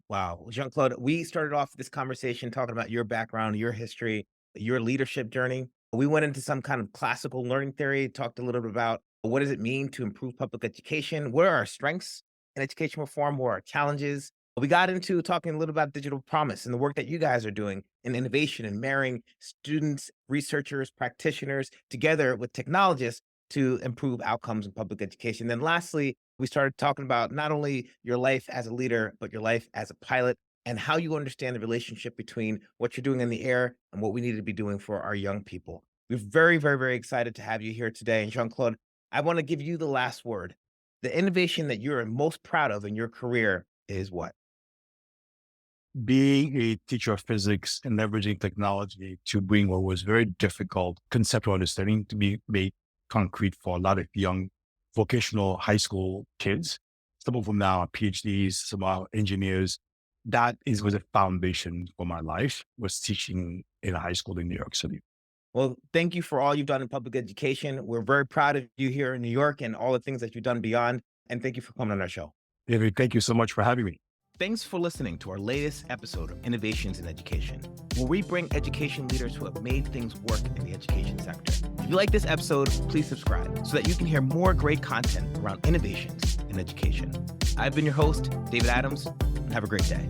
Wow. Well, Jean-Claude, we started off this conversation talking about your background, your history, your leadership journey. We went into some kind of classical learning theory, talked a little bit about what does it mean to improve public education? What are our strengths in education reform? What are our challenges? We got into talking a little about digital promise and the work that you guys are doing in innovation and marrying students, researchers, practitioners together with technologists to improve outcomes in public education. Then lastly, we started talking about not only your life as a leader, but your life as a pilot and how you understand the relationship between what you're doing in the air and what we need to be doing for our young people. We're very, very, very excited to have you here today. And Jean-Claude, I want to give you the last word. The innovation that you're most proud of in your career is what? Being a teacher of physics and leveraging technology to bring what was very difficult conceptual understanding to be made concrete for a lot of young vocational high school kids. Some of them now are PhDs, some are engineers. That was a foundation for my life, was teaching in a high school in New York City. Well, thank you for all you've done in public education. We're very proud of you here in New York and all the things that you've done beyond. And thank you for coming on our show. David, thank you so much for having me. Thanks for listening to our latest episode of Innovations in Education, where we bring education leaders who have made things work in the education sector. If you like this episode, please subscribe so that you can hear more great content around innovations in education. I've been your host, David Adams, and have a great day.